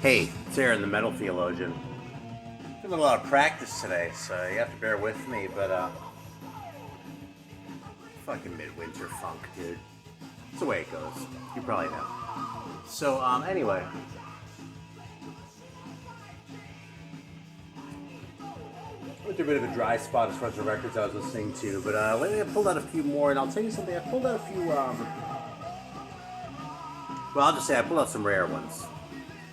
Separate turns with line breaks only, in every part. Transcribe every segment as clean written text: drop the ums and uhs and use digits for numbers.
Hey, it's Aaron, the Metal Theologian. Doing a lot of practice today, so you have to bear with me, but fucking midwinter funk, dude. It's the way it goes. You probably know. So, anyway. Went through a bit of a dry spot as far as the records I was listening to, but lately I pulled out a few more, and I'll tell you something, I pulled out a few, well, I'll just say I pulled out some rare ones.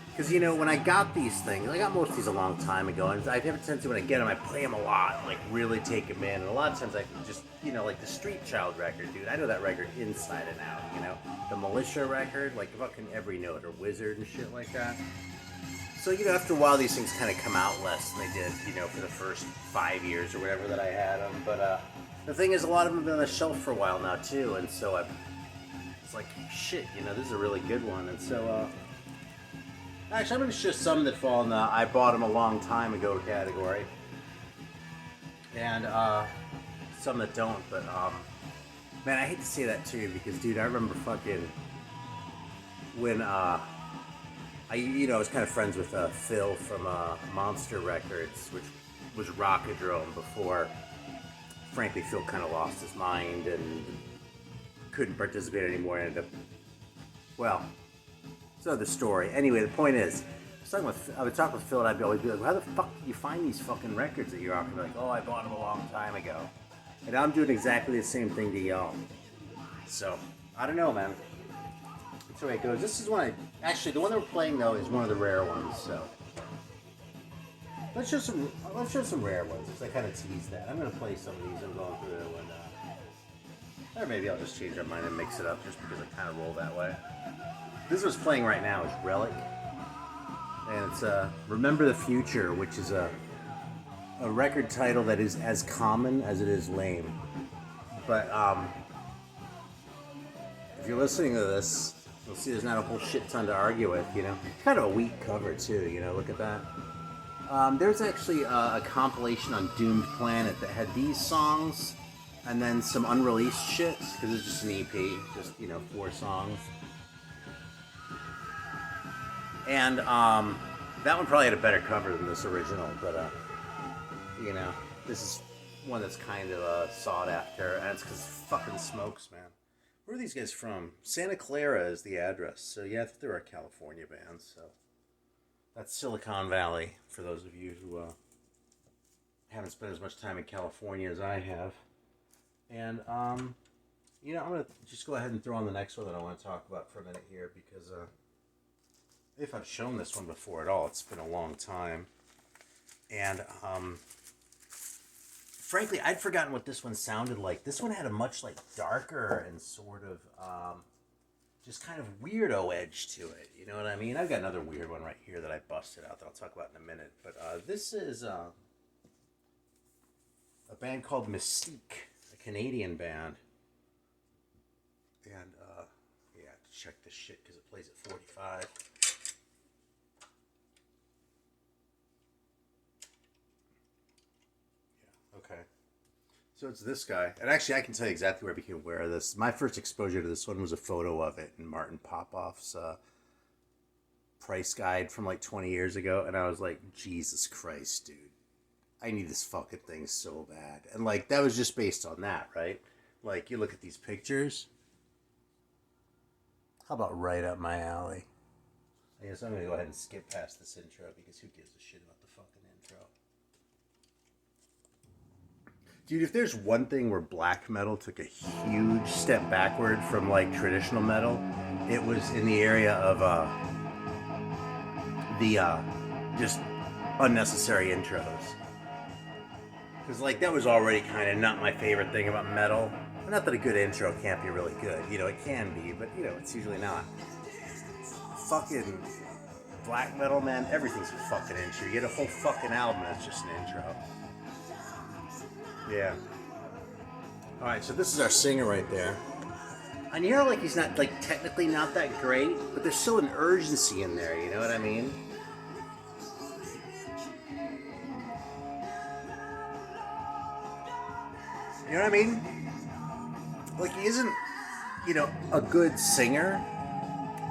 Because, you know, when I got these things, I got most of these a long time ago, and I have a tendency when I get them, I play them a lot, like really take them in, and a lot of times I just, you know, like the Street Child record, dude, I know that record inside and out, you know? The Militia record, like fucking every note, or Wizard and shit like that. So, you know, after a while, these things kind of come out less than they did, you know, for the first 5 years or whatever that I had them, but, the thing is, a lot of them have been on the shelf for a while now, too, and so it's like, shit, you know, this is a really good one, and so, actually, I'm going to show some that fall in the I bought them a long time ago category. And some that don't, but man, I hate to say that too because, dude, I remember fucking when I was kind of friends with Phil from Monster Records, which was Rockadrome before, frankly, Phil kind of lost his mind and couldn't participate anymore and ended up, well, it's another story. Anyway, the point is, I would talk with Phil and I'd always be like, how the fuck did you find these fucking records that you're offering? Like, oh, I bought them a long time ago. And I'm doing exactly the same thing to y'all. So, I don't know, man. That's the way it goes. This is one actually, the one that we're playing, though, is one of the rare ones, so. Let's show some rare ones, because I kind of teased that. I'm going to play some of these. I'm going through and, or maybe I'll just change my mind and mix it up just because I kind of roll that way. This was playing right now is Relic, and it's Remember the Future, which is a record title that is as common as it is lame. But if you're listening to this, you'll see there's not a whole shit ton to argue with, you know. It's kind of a weak cover too, you know, look at that. There's actually a compilation on Doomed Planet that had these songs and then some unreleased shit, because it's just an EP, just, you know, 4 songs. And that one probably had a better cover than this original, but you know, this is one that's kind of sought after, and it's because fucking Smokes, man. Where are these guys from? Santa Clara is the address, so yeah, I think they're a California band, so that's Silicon Valley, for those of you who haven't spent as much time in California as I have. And, you know, I'm going to just go ahead and throw on the next one that I want to talk about for a minute here, because, if I've shown this one before at all, it's been a long time. And, frankly, I'd forgotten what this one sounded like. This one had a much, like, darker and sort of, just kind of weirdo edge to it. You know what I mean? I've got another weird one right here that I busted out that I'll talk about in a minute. But, this is, a band called Mystique, a Canadian band. And, yeah, I have to check this shit because it plays at 45. Okay. So it's this guy. And actually, I can tell you exactly where I became aware of this. My first exposure to this one was a photo of it in Martin Popoff's price guide from like 20 years ago. And I was like, Jesus Christ, dude. I need this fucking thing so bad. And like, that was just based on that, right? Like, you look at these pictures. How about right up my alley? I guess I'm going to go ahead and skip past this intro because who gives a shit about the fucking intro? Dude, if there's one thing where black metal took a huge step backward from like traditional metal, it was in the area of just unnecessary intros. Because like that was already kind of not my favorite thing about metal. Not that a good intro can't be really good, you know, it can be, but you know, it's usually not. Fucking black metal, man, everything's a fucking intro. You get a whole fucking album that's just an intro. Yeah. Alright, so this is our singer right there. And you know, like, he's not, like, technically not that great, but there's still an urgency in there, you know what I mean? You know what I mean? Like, he isn't, you know, a good singer,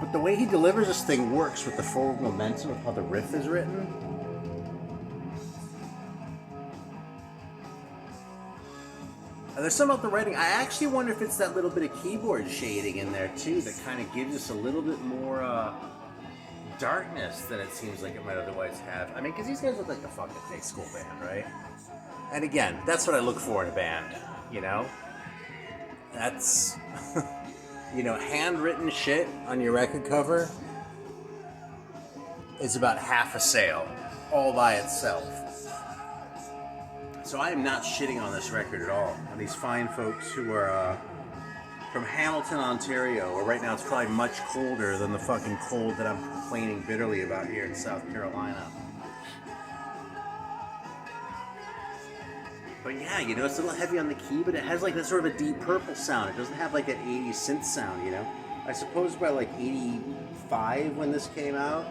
But the way he delivers this thing works with the forward momentum of how the riff is written. And there's some about the writing. I actually wonder if it's that little bit of keyboard shading in there too that kind of gives us a little bit more darkness than it seems like it might otherwise have. I mean, because these guys look like the fucking day school band, right? And again, that's what I look for in a band, you know? That's, you know, handwritten shit on your record cover is about half a sale, all by itself. So I am not shitting on this record at all. On these fine folks who are from Hamilton, Ontario, where right now it's probably much colder than the fucking cold that I'm complaining bitterly about here in South Carolina. But yeah, you know, it's a little heavy on the key, but it has like that sort of a Deep Purple sound. It doesn't have like that 80s synth sound, you know? I suppose by like 85 when this came out,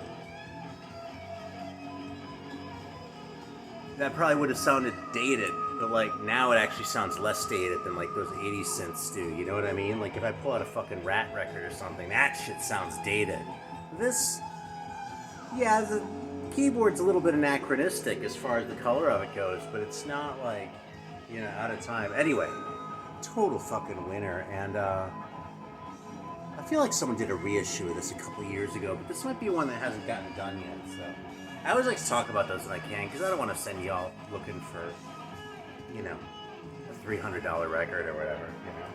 that probably would have sounded dated, but like now it actually sounds less dated than like those 80s synths do, you know what I mean? Like if I pull out a fucking Rat record or something, that shit sounds dated. This, yeah, the keyboard's a little bit anachronistic as far as the color of it goes, but it's not like, you know, out of time. Anyway, total fucking winner, and I feel like someone did a reissue of this a couple years ago, but this might be one that hasn't gotten done yet, so. I always like to talk about those when I can, because I don't want to send y'all looking for, you know, a $300 record or whatever, you know.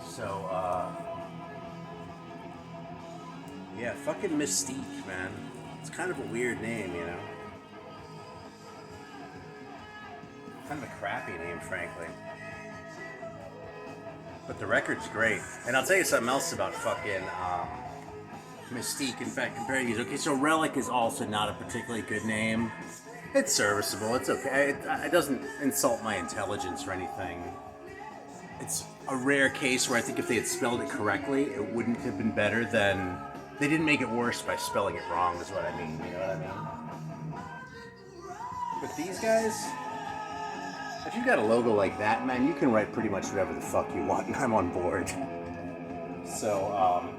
So, yeah, fucking Mystique, man. It's kind of a weird name, you know. Kind of a crappy name, frankly. But the record's great. And I'll tell you something else about fucking, Mystique, in fact, comparing these. Okay, so Relic is also not a particularly good name. It's serviceable, it's okay. It doesn't insult my intelligence or anything. It's a rare case where I think if they had spelled it correctly, it wouldn't have been better than... They didn't make it worse by spelling it wrong, is what I mean, you know what I mean? But these guys, if you've got a logo like that, man, you can write pretty much whatever the fuck you want, and I'm on board. So,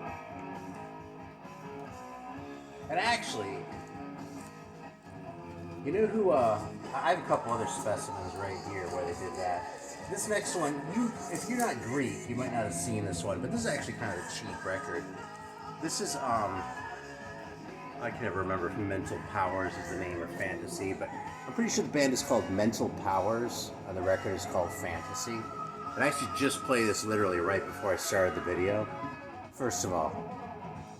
and actually, you know who, I have a couple other specimens right here where they did that. This next one, if you're not Greek, you might not have seen this one, but this is actually kind of a cheap record. This is, I can never remember if Mental Powers is the name or Fantasy, but I'm pretty sure the band is called Mental Powers, and the record is called Fantasy. And I actually just played this literally right before I started the video. First of all,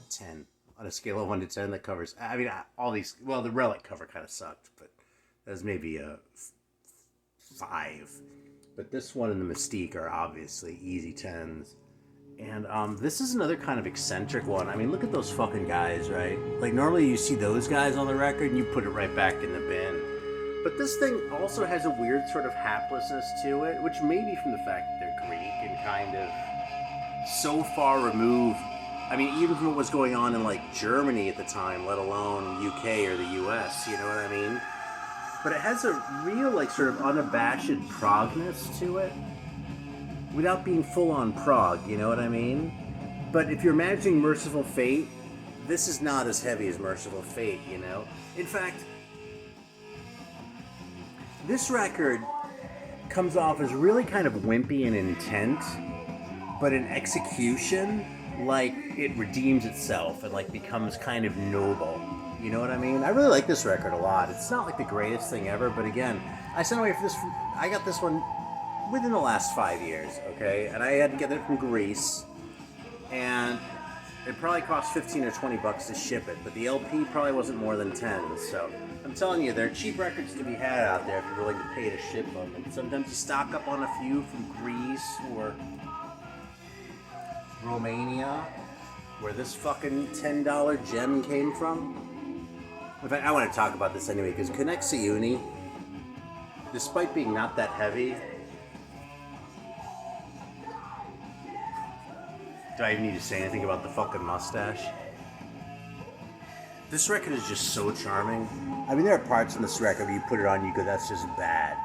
10. On a scale of 1 to 10, that covers, I mean, all these, well, the Relic cover kind of sucked, but that was maybe a 5. But this one and the Mystique are obviously easy 10s. And this is another kind of eccentric one. I mean, look at those fucking guys, right? Like, normally you see those guys on the record and you put it right back in the bin. But this thing also has a weird sort of haplessness to it, which may be from the fact that they're Greek and kind of so far removed. I mean, even from what was going on in, like, Germany at the time, let alone UK or the US, you know what I mean? But it has a real, like, sort of unabashed progness to it, without being full-on prog, you know what I mean? But if you're imagining Merciful Fate, this is not as heavy as Merciful Fate, you know? In fact, this record comes off as really kind of wimpy in intent, but in execution, like, it redeems itself and, like, becomes kind of noble. You know what I mean? I really like this record a lot. It's not, like, the greatest thing ever, but again, I sent away for this, I got this one within the last 5 years, okay? And I had to get it from Greece, and it probably cost 15 or 20 bucks to ship it, but the LP probably wasn't more than 10, so I'm telling you, there are cheap records to be had out there if you're willing to pay to ship them, and sometimes you stock up on a few from Greece or Romania, where this fucking $10 gem came from. In fact, I want to talk about this anyway, because Conexa Uni, despite being not that heavy, do I even need to say anything about the fucking mustache? This record is just so charming. I mean, there are parts in this record where you put it on, you go, that's just bad.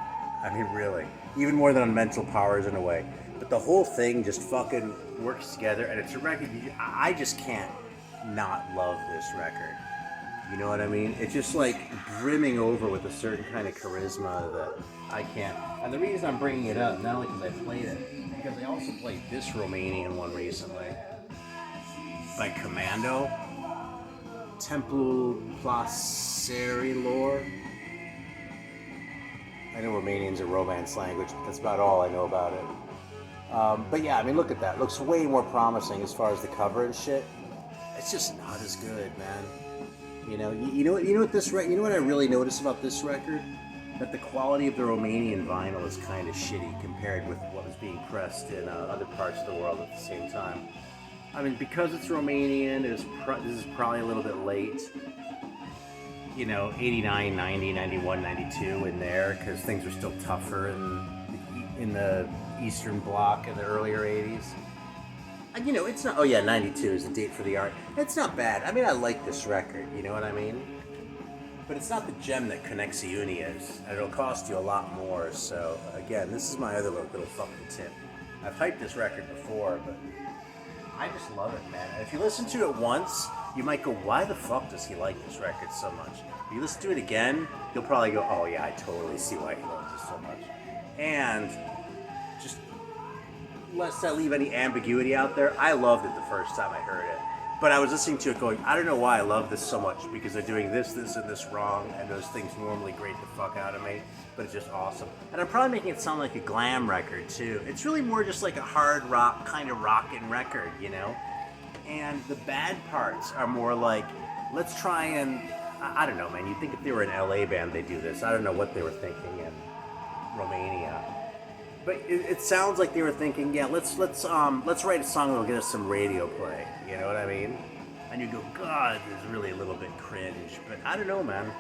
I mean, really. Even more than on Mental Powers in a way. But the whole thing just fucking works together, and it's a record. I just can't not love this record. You know what I mean? It's just like brimming over with a certain kind of charisma that I can't. And the reason I'm bringing it up, not only because I played it, because I also played this Romanian one recently by Commando, Temple Placerilor. I know Romanian's a Romance language, but that's about all I know about it. But yeah, I mean, look at that. It looks way more promising as far as the cover and shit. It's just not as good, man. You know what I really noticed about this record? That the quality of the Romanian vinyl is kind of shitty compared with what was being pressed in other parts of the world at the same time. I mean, because it's Romanian, this is probably a little bit late. You know, 89, 90, 91, 92 in there, because things were still tougher in the Eastern Bloc in the earlier 80s. And, you know, it's not... Oh, yeah, 92 is the date for the art. It's not bad. I mean, I like this record, you know what I mean? But it's not the gem that Connexiuni is, and it'll cost you a lot more, so, again, this is my other little fucking tip. I've hyped this record before, but I just love it, man. And if you listen to it once, you might go, why the fuck does he like this record so much? If you listen to it again, you'll probably go, oh, yeah, I totally see why he loves it so much. And just... lest I leave any ambiguity out there, I loved it the first time I heard it. But I was listening to it going, I don't know why I love this so much, because they're doing this, and this wrong, and those things normally grate the fuck out of me, but it's just awesome. And I'm probably making it sound like a glam record, too. It's really more just like a hard rock, kind of rockin' record, you know? And the bad parts are more like, let's try and, I don't know, man, you'd think if they were an LA band, they'd do this. I don't know what they were thinking in Romania. But it sounds like they were thinking, yeah, let's write a song that'll get us some radio play. You know what I mean? And you go, God, this is really a little bit cringe. But I don't know, man.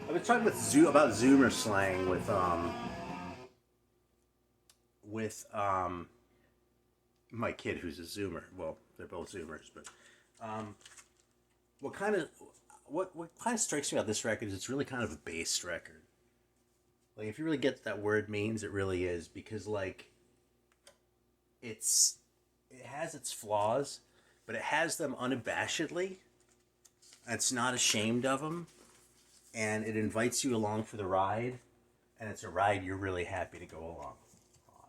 I was talking about Zoomer slang with my kid who's a Zoomer. Well, they're both Zoomers, but what kind of strikes me about this record is it's really kind of a based record. Like, if you really get what that word means, it really is. Because, like, it has its flaws, but it has them unabashedly. And it's not ashamed of them. And it invites you along for the ride. And it's a ride you're really happy to go along on.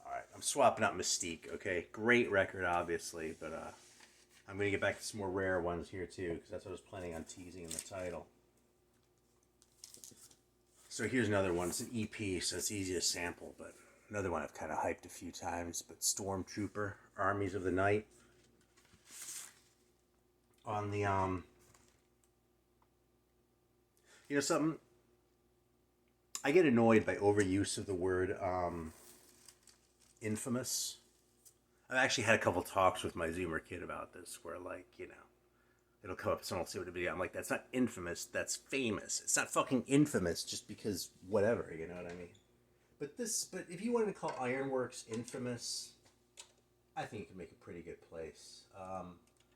Alright, I'm swapping out Mystique, okay? Great record, obviously. But I'm going to get back to some more rare ones here, too. Because that's what I was planning on teasing in the title. So here's another one. It's an EP, so it's easy to sample, but another one I've kind of hyped a few times. But Stormtrooper, Armies of the Night. On the, you know something? I get annoyed by overuse of the word, infamous. I've actually had a couple talks with my Zoomer kid about this, where, like, you know, it'll come up, someone will say what a video. I'm like, that's not infamous, that's famous. It's not fucking infamous just because whatever, you know what I mean? But if you wanted to call Ironworks infamous, I think you can make a pretty good place.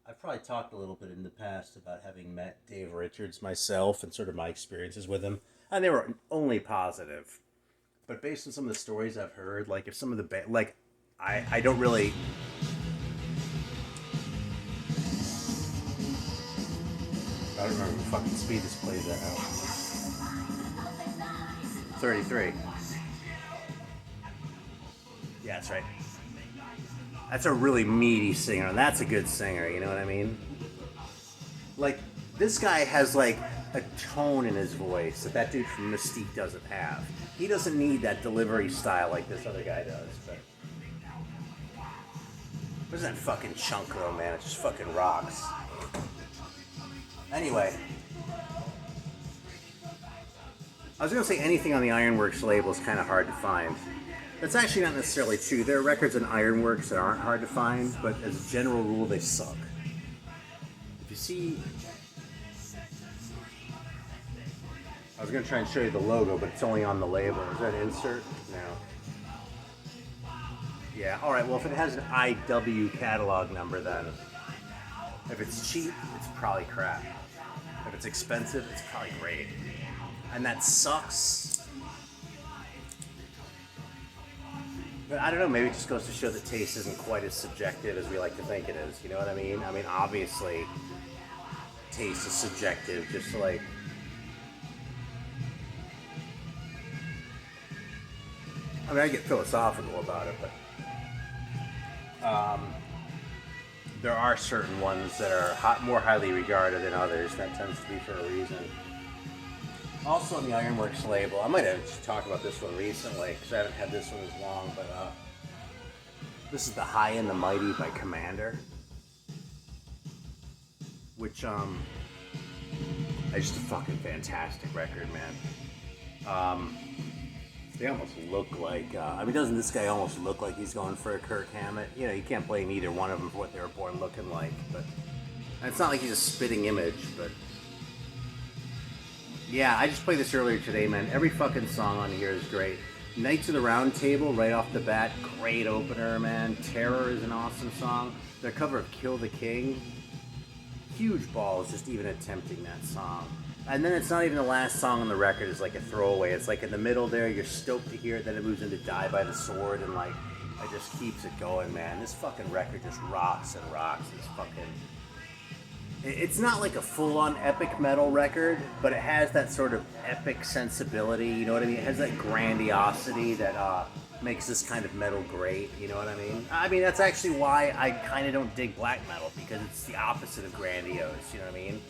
I've probably talked a little bit in the past about having met Dave Richards myself and sort of my experiences with him. And they were only positive. But based on some of the stories I've heard, like if some of the, like, I don't really... I don't remember the fucking speed this plays at now. 33. Yeah, that's right. That's a really meaty singer, and that's a good singer, you know what I mean? Like, this guy has, like, a tone in his voice that dude from Mystique doesn't have. He doesn't need that delivery style like this other guy does, but... Where's that fucking chunk, though, man? It just fucking rocks. Anyway, I was going to say anything on the Ironworks label is kind of hard to find. That's actually not necessarily true. There are records on Ironworks that aren't hard to find, but as a general rule, they suck. If you see... I was going to try and show you the logo, but it's only on the label. Is that an insert? No. Yeah, alright, well if it has an IW catalog number then, if it's cheap, it's probably crap. If it's expensive, it's probably great. And that sucks. But I don't know, maybe it just goes to show that taste isn't quite as subjective as we like to think it is. You know what I mean? I mean, obviously, taste is subjective, just like... I mean, I get philosophical about it, but... there are certain ones that are more highly regarded than others. That tends to be for a reason. Also on the Ironworks label, I might have just talked about this one recently because I haven't had this one as long, but this is The High and the Mighty by Commander, which is just a fucking fantastic record, man. They almost look like, I mean, doesn't this guy almost look like he's going for a Kirk Hammett? You know, you can't blame either one of them for what they were born looking like, but it's not like he's a spitting image, but yeah, I just played this earlier today, man. Every fucking song on here is great. Knights of the Round Table, right off the bat, great opener, man. Terror is an awesome song. Their cover of Kill the King, huge balls just even attempting that song. And then it's not even the last song on the record, it's like a throwaway. It's like in the middle there, you're stoked to hear it, then it moves into Die by the Sword, and like, it just keeps it going, man. This fucking record just rocks and rocks. It's fucking... It's not like a full-on epic metal record, but it has that sort of epic sensibility, you know what I mean? It has that grandiosity that makes this kind of metal great, you know what I mean? I mean, that's actually why I kind of don't dig black metal, because it's the opposite of grandiose, you know what I mean?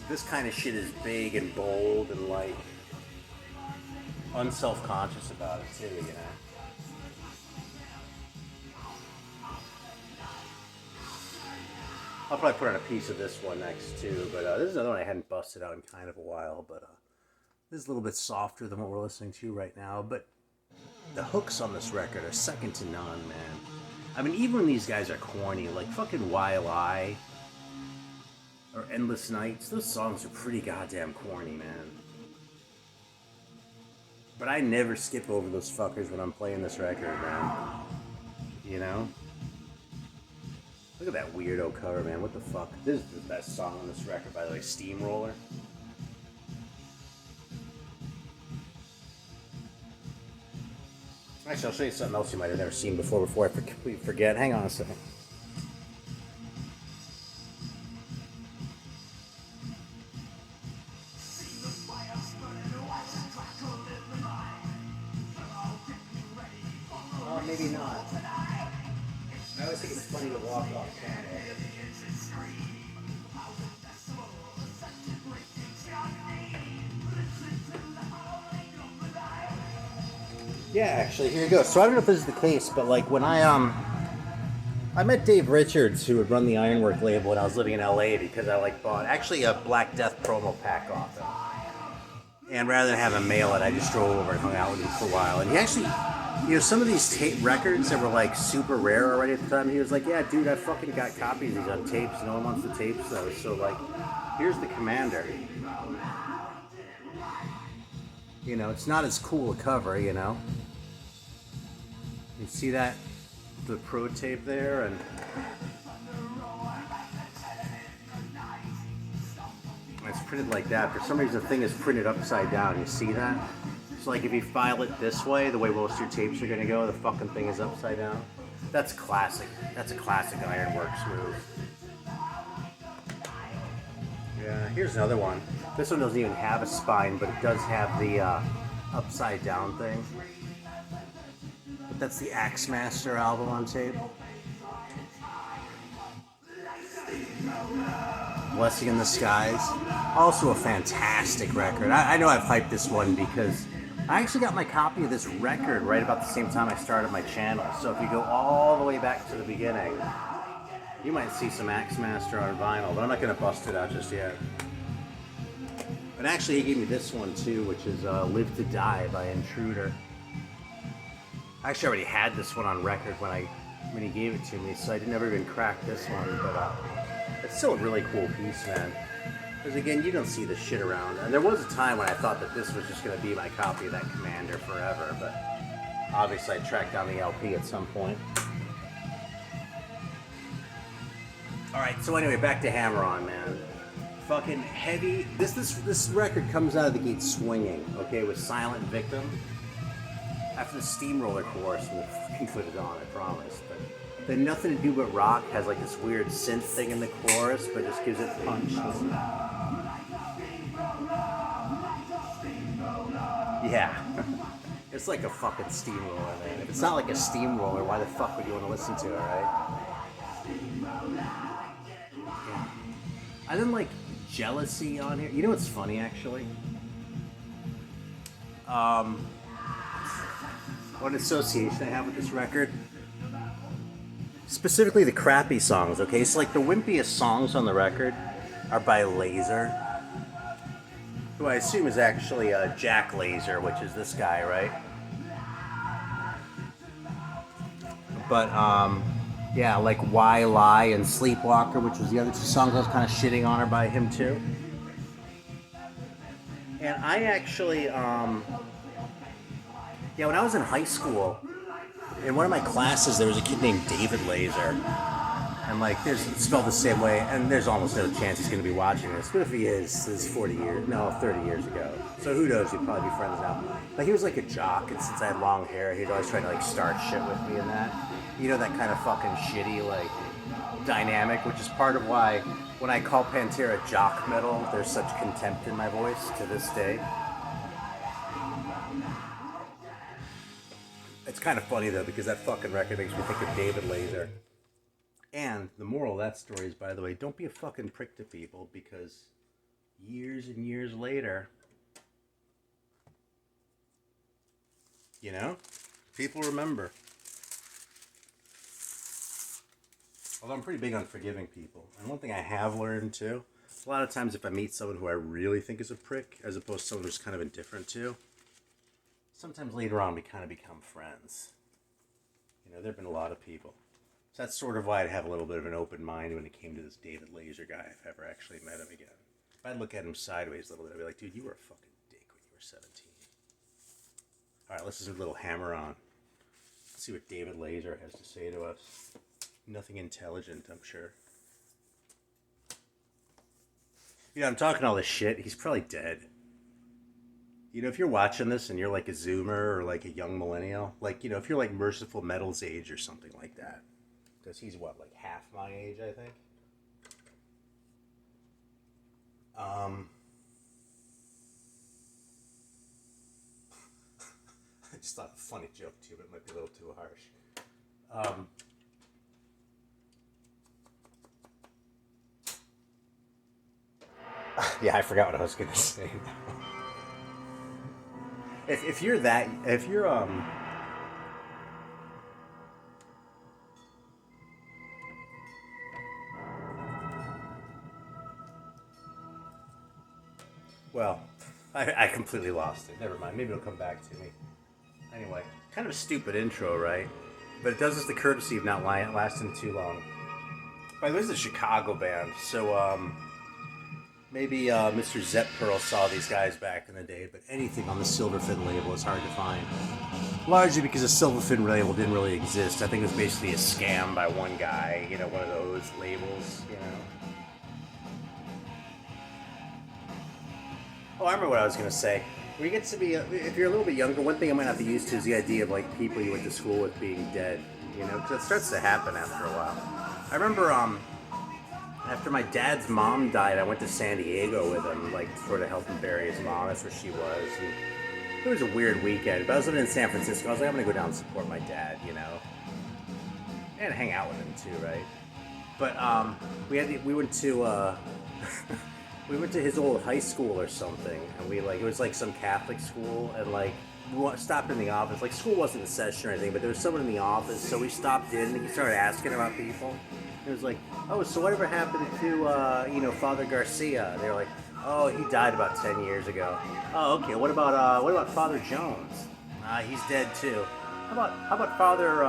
This kind of shit is big and bold and, like, unself-conscious about it, too, you know? I'll probably put on a piece of this one next too, but this is another one I hadn't busted out in kind of a while, but this is a little bit softer than what we're listening to right now, but the hooks on this record are second to none, man. I mean, even when these guys are corny, like fucking YLI or Endless Nights, those songs are pretty goddamn corny, man. But I never skip over those fuckers when I'm playing this record, man. You know? Look at that weirdo cover, man. What the fuck? This is the best song on this record, by the way. Steamroller. Actually, I'll show you something else you might have never seen before I completely forget. Hang on a second. Oh, maybe not. I always think it's funny to walk off camera. Yeah, actually, here you go. So I don't know if this is the case, but like when I met Dave Richards, who would run the Ironwork label when I was living in LA, because I like bought actually a Black Death promo pack off him. And rather than have him mail it, I just drove over and hung out with him for a while. And he actually, you know, some of these tape records that were like super rare already at the time, he was like, yeah, dude, I fucking got copies of these on tapes. No one wants the tapes though. So like, here's the Commander. You know, it's not as cool a cover, you know. You see that? The Pro tape there, and it's printed like that. For some reason, the thing is printed upside down. You see that? So like if you file it this way, the way most of your tapes are gonna go, the fucking thing is upside down. That's classic. That's a classic Ironworks move. Yeah, here's another one. This one doesn't even have a spine, but it does have the upside down thing. But that's the Axemaster album on tape. Blessing in the Skies. Also a fantastic record. I know I've hyped this one because I actually got my copy of this record right about the same time I started my channel. So if you go all the way back to the beginning, you might see some Axemaster on vinyl, but I'm not going to bust it out just yet. But actually, he gave me this one too, which is Live to Die by Intruder. I actually already had this one on record when he gave it to me, so I never even cracked this one, but it's still a really cool piece, man. Because again, you don't see this shit around. And there was a time when I thought that this was just going to be my copy of that Commander forever, but obviously I tracked down the LP at some point. Alright, so anyway, back to Hammer On, man. Fucking heavy. This record comes out of the gate swinging, okay, with Silent Victim. After the Steamroller chorus, we'll fucking put it on, I promise. But then Nothing to Do But Rock has like this weird synth thing in the chorus, but just gives it punch. Yeah. It's like a fucking steamroller, man. If it's not like a steamroller, why the fuck would you want to listen to it, right? Yeah. I didn't like Jealousy on here. You know what's funny, actually? What association I have with this record? Specifically the crappy songs, okay? So like the wimpiest songs on the record are by Laser, who I assume is actually Jack Laser, which is this guy, right? But yeah, like Why Lie and Sleepwalker, which was the other two songs I was kind of shitting on, are by him too. And I actually, yeah, when I was in high school, in one of my classes, there was a kid named David Laser. And like, it's spelled the same way, and there's almost no chance he's going to be watching this. But if he is, it's 30 years ago. So who knows, he'd probably be friends now. But he was like a jock, and since I had long hair, he'd always try to like start shit with me and that. You know, that kind of fucking shitty, like, dynamic, which is part of why when I call Pantera jock metal, there's such contempt in my voice to this day. It's kind of funny, though, because that fucking record makes me think of David Laser. And the moral of that story is, by the way, don't be a fucking prick to people, because years and years later, you know, people remember. Although I'm pretty big on forgiving people. And one thing I have learned, too, a lot of times if I meet someone who I really think is a prick, as opposed to someone who's kind of indifferent to, sometimes later on we kind of become friends. You know, there have been a lot of people. So that's sort of why I'd have a little bit of an open mind when it came to this David Laser guy, if I ever actually met him again. If I'd look at him sideways a little bit, I'd be like, dude, you were a fucking dick when you were 17. Alright, let's listen to a little Hammer On. Let's see what David Laser has to say to us. Nothing intelligent, I'm sure. You know, I'm talking all this shit. He's probably dead. You know, if you're watching this and you're like a Zoomer or like a young millennial, like, you know, if you're like Merciful Metal's age or something like that. Because he's what, like half my age, I think? I just thought a funny joke too, but it might be a little too harsh. Yeah, I forgot what I was going to say. If you're well, I completely lost it. Never mind. Maybe it'll come back to me. Anyway, kind of a stupid intro, right? But it does us the courtesy of not lasting too long. By the way, this is a Chicago band, so maybe Mr. Zep Pearl saw these guys back in the day, but anything on the Silverfin label is hard to find. Largely because the Silverfin label didn't really exist. I think it was basically a scam by one guy, you know, one of those labels, you know. Oh, I remember what I was going to say. When you get to be, if you're a little bit younger, one thing I might not be used to is the idea of, like, people you went to school with being dead, you know, because it starts to happen after a while. I remember, after my dad's mom died, I went to San Diego with him, like, sort of help him bury his mom. That's where she was. And it was a weird weekend, but I was living in San Francisco. I was like, I'm going to go down and support my dad, you know, and hang out with him, too, right? But we went to... we went to his old high school or something, and it was like some Catholic school, and like, we stopped in the office. Like, school wasn't in session or anything, but there was someone in the office, so we stopped in, and he started asking about people. It was like, oh, so whatever happened to, Father Garcia? And they were like, oh, he died about 10 years ago. Oh, okay, what about Father Jones? He's dead too. How about Father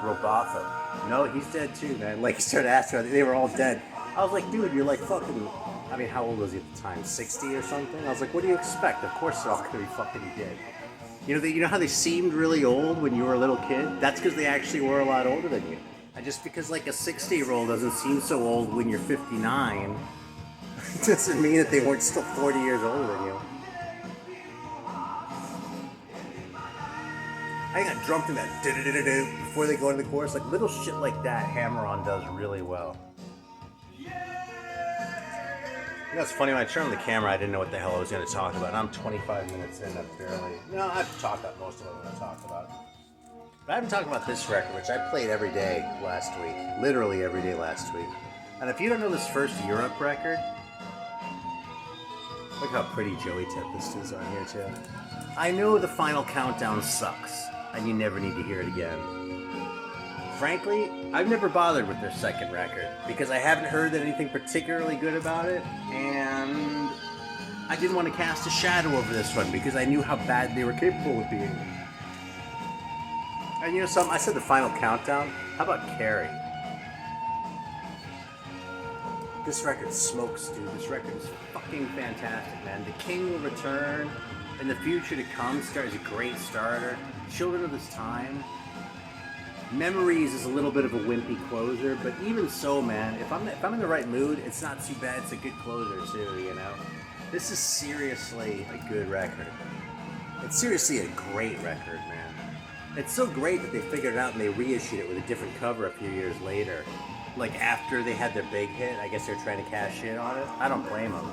Robotham? No, he's dead too, man. Like, he started asking, they were all dead. I was like, dude, you're like fucking... I mean, how old was he at the time? 60 or something? I was like, what do you expect? Of course they're all going to be fucking dead. You know how they seemed really old when you were a little kid? That's because they actually were a lot older than you. And just because, like, a 60-year-old doesn't seem so old when you're 59, Doesn't mean that they weren't still 40 years older than you. I got drunk in that before they go into the chorus. Like little shit like that, Hammer-On does really well. You know, it's funny, when I turned on the camera, I didn't know what the hell I was going to talk about. I'm 25 minutes in, I've barely... No, I've talked about most of what I'm going to talk about. But I haven't talked about this record, which I played every day last week. Literally every day last week. And if you don't know this first Europe record... Look how pretty Joey Tempest is on here, too. I know the Final Countdown sucks, and you never need to hear it again. Frankly, I've never bothered with their second record, because I haven't heard anything particularly good about it, and I didn't want to cast a shadow over this one, because I knew how bad they were capable of being. And you know something? I said the Final Countdown. How about Carrie? This record smokes, dude. This record is fucking fantastic, man. The King Will Return, and The Future to Come is a great starter. Children of This Time. Memories is a little bit of a wimpy closer, but even so, man, if I'm in the right mood, it's not too bad. It's a good closer too, you know. This is seriously a good record. It's seriously a great record, man. It's so great that they figured it out and they reissued it with a different cover a few years later. Like after they had their big hit, I guess they're trying to cash in on it. I don't blame them.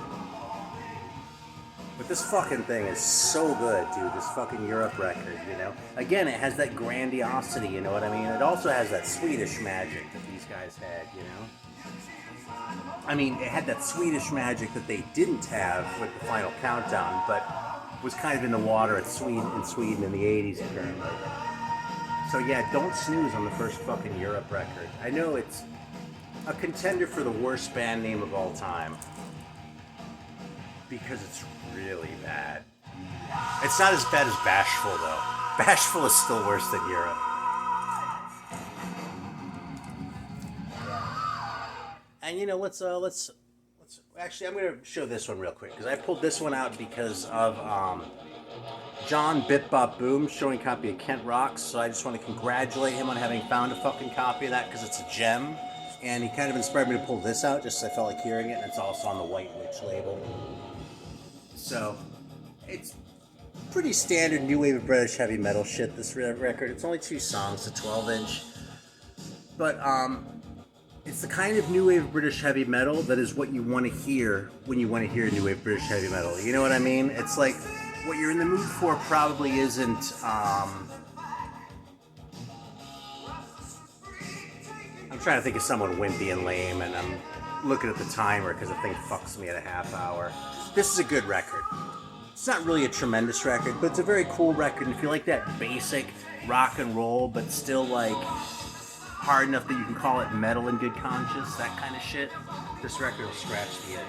But this fucking thing is so good, dude. This fucking Europe record, you know? Again, it has that grandiosity, you know what I mean? It also has that Swedish magic that these guys had, you know? I mean, it had that Swedish magic that they didn't have with the Final Countdown, but was kind of in the water in Sweden in the 80s apparently. So yeah, don't snooze on the first fucking Europe record. I know it's a contender for the worst band name of all time. Because it's really bad. It's not as bad as Bashful, though. Bashful is still worse than Europe. And you know, let's actually, I'm gonna show this one real quick because I pulled this one out because of John Bip Bop Boom showing a copy of Kent Rocks. So I just want to congratulate him on having found a fucking copy of that because it's a gem. And he kind of inspired me to pull this out just as I felt like hearing it, and it's also on the White Witch label. So, it's pretty standard new wave of British heavy metal shit, this record. It's only 2 songs, a 12-inch. But, it's the kind of new wave of British heavy metal that is what you want to hear when you want to hear new wave of British heavy metal. You know what I mean? It's like, what you're in the mood for probably isn't, I'm trying to think of someone wimpy and lame, and I'm looking at the timer because the thing fucks me at a half hour. This is a good record. It's not really a tremendous record, but it's a very cool record. And if you like that basic rock and roll, but still like hard enough that you can call it metal in good conscience, that kind of shit, this record will scratch the itch.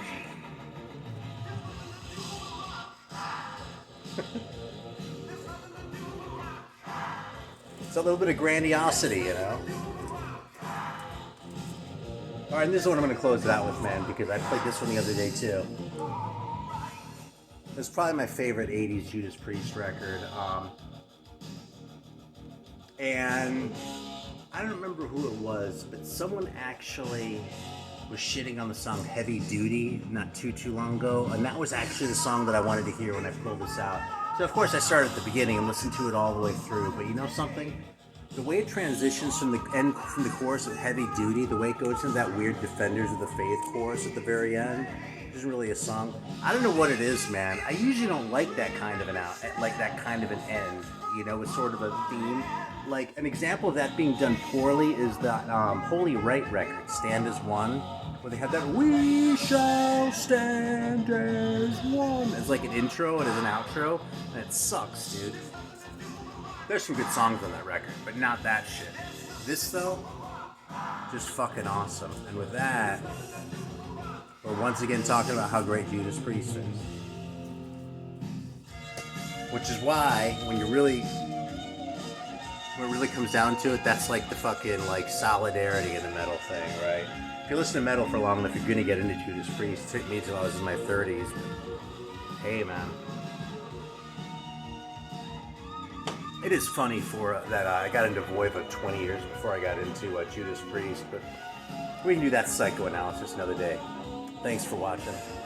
It's a little bit of grandiosity, you know? Alright, and this is what I'm going to close it out with, man, because I played this one the other day, too. It's probably my favorite 80s Judas Priest record. And I don't remember who it was, but someone actually was shitting on the song Heavy Duty not too long ago, and that was actually the song that I wanted to hear when I pulled this out. So, of course, I started at the beginning and listened to it all the way through, but you know something? The way it transitions from the chorus of Heavy Duty, the way it goes into that weird Defenders of the Faith chorus at the very end, which isn't really a song. I don't know what it is, man. I usually don't like that kind of an end. You know, with sort of a theme. Like an example of that being done poorly is the Holy Right record, Stand as One, where they have that "We shall stand as one" as like an intro and as an outro, and it sucks, dude. There's some good songs on that record, but not that shit. This, though, just fucking awesome. And with that, we're once again talking about how great Judas Priest is. Which is why, when it really comes down to it, that's like the fucking, like, solidarity in the metal thing, right? If you listen to metal for long enough, you're gonna get into Judas Priest. It took me till I was in my 30s. Hey, man. It is funny that I got into NWOBHM 20 years before I got into Judas Priest, but we can do that psychoanalysis another day. Thanks for watching.